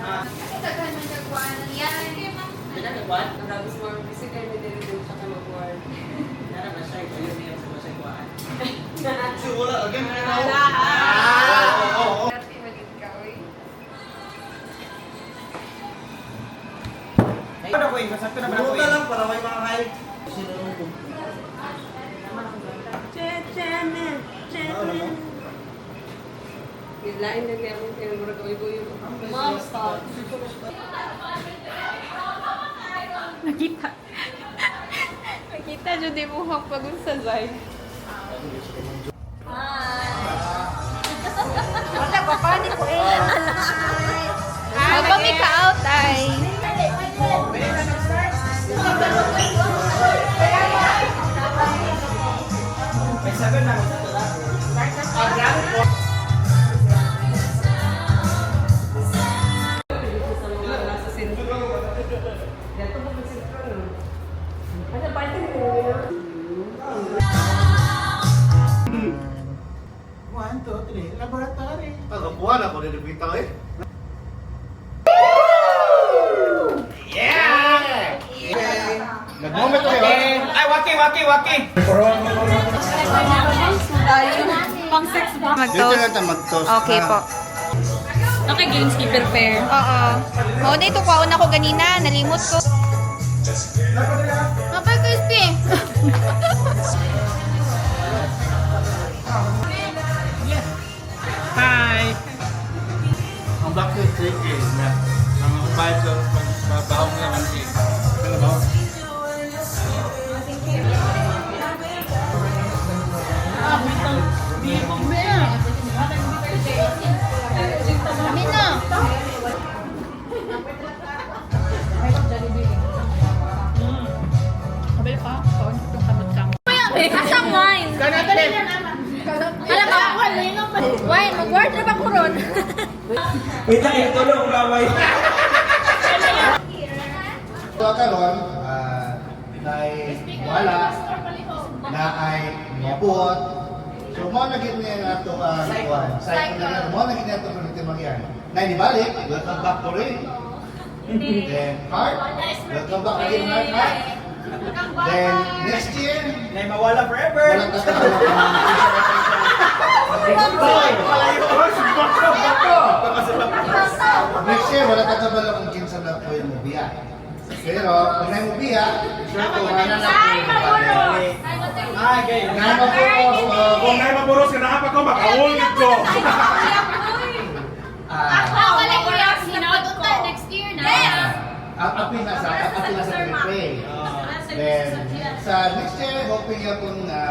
Tagahan mo nagkuhan ng yan. Pinagkakuan? Tapos more physical na din yung sa kamagwar. Nara ba siya? Ito yun yung sa masagwaan. Siguro, again, Ano ko yun? Masakto naman ako Buta yun. lang para may mga high. Sinunod. Gilain na niya akong kaya mura kaway ko yun. Mom, stop. Nakita. Nakita dyan di mo pagod sa Zay. Wala ba pa? Di ko eh. Habang may ka-out ay. May 7 na ako sa tula. Sa mga nasa sentro. Dito mo sa sentro. Ano pa ito mo? 1, 2, 3. Laboratory. Tagapuan ako rin nagpita eh. Yeah! Nag-moment kayo. Ay, waki! Pang sex ba? Dito Mag-toast. lang tayo mag-toast. Okay po. Okay, gamekeeper pair. Oo. Oo na ito, kauna ko ganina. Nalimot ko. Mapay crispy. Hi! Ang bakit 3K na. Ang bayad sa bahong na 1K. Ano ba? Amin na. Kabel pa. Kaon ko itong kamot-kamot. Asang wine? Alam mo, wine, mag-wardrobe ako ron. Wait lang, ito lang ang laway. Ito karon, na ay wala, na ay mabot. So, mo naging niya na ito ang cycle. Mo naging niya ito ang nagtimagyan. Na inibalik, welcome back to rin. Then, heart, welcome back again, heart. Then, next year, Nay mawala forever. walang tatawag. Next year, wala tatawag kung kinsa na po yung mubiya. Pero, kung na yung mubiya, sure ko, mana na po yung mubiya. Ay, gay. Ngayon pa po, Kung may maburos ka na ko, makaulit ko. Wala ko yung sinapunta next year na. apil na sa pre-pray. Then, sa next year, hoping yapon na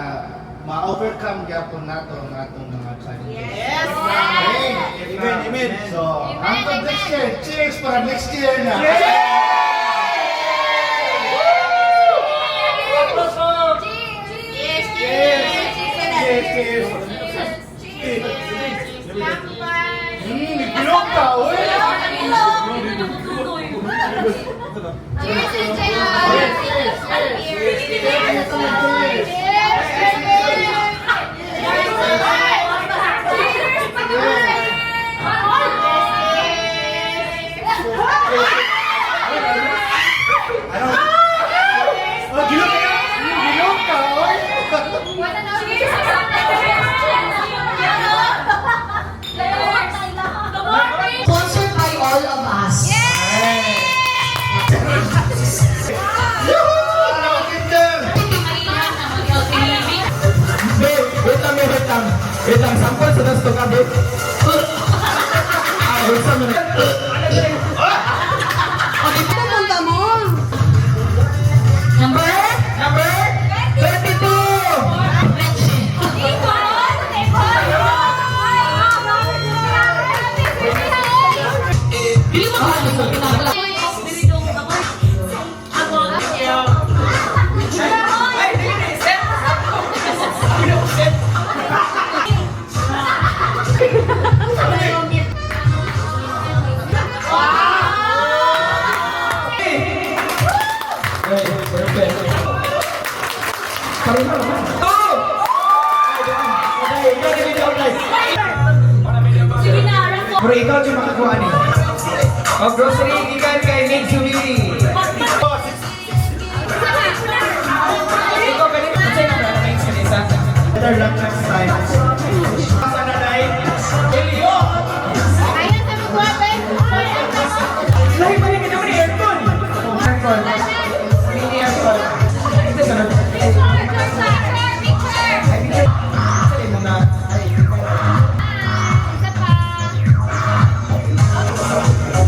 ma-overcome yapon nato ang atong mga challenges. Yes! Amen. So, hanggang next year, cheers para next year na. Bilog ka, uy! Sponsored by all of us. Wait lang, sampol sa dasto ka, babe. Wait sa minute. Number? Number 32! Ay, hindi, set! Pero ikaw yung makakuha niya. O grocery, gikan kay Mitsumi. Ikaw ganito. Kasi na ba? May isa. Better luck next time. Sa nanay. Elio! Ayan sa magwapen. Lahi pa rin ka naman ni aircon. Aircon. Mini aircon. Ito sa nanay. Sali mo na.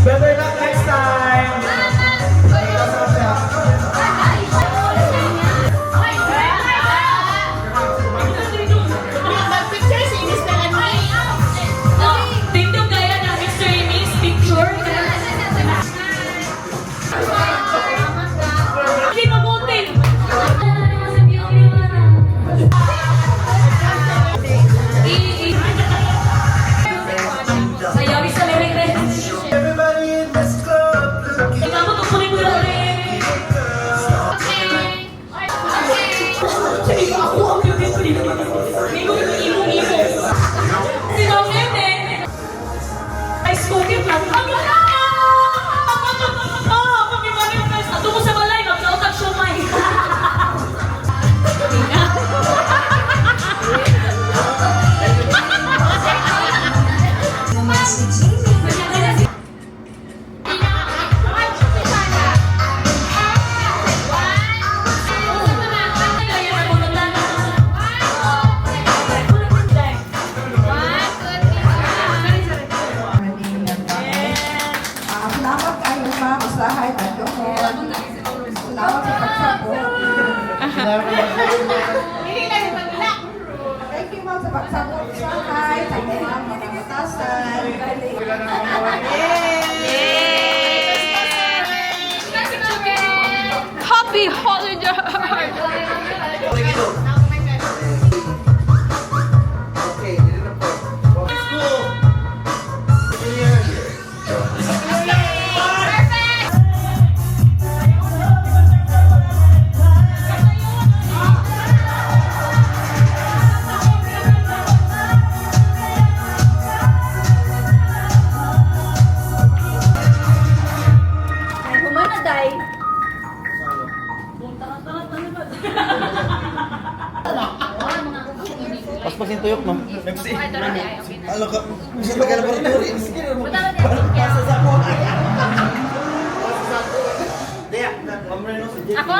Better luck next time. Ikaw sa siya. Mag-picture si Miss Melanie. Tingnan kaya ng Mr. Miss picture. Kinubutin. Sayawi sa lirik. Everybody in this club looking. Ikaw mo tukunin mo lang rin. Sige ka ako ang yung Migo imo. Sino ang eme? Ay, spoken lang. Ang gala! Pag-imanifest. Ato mo sa balay, magkautag siomay. Salamat kayo mga kasahay at doon. Salamat sa pagsabot. Thank you mga sa pagsabot sa hay, sa mga matasan. Happy holiday! Okay, dito na po. Let's go. Ay, humana, day. Paspasin tuyok, ma'am. Ano ka? Bisa pa ka laboratory. Sige, pasa sa ko. Dia, ma'am Reno. Ako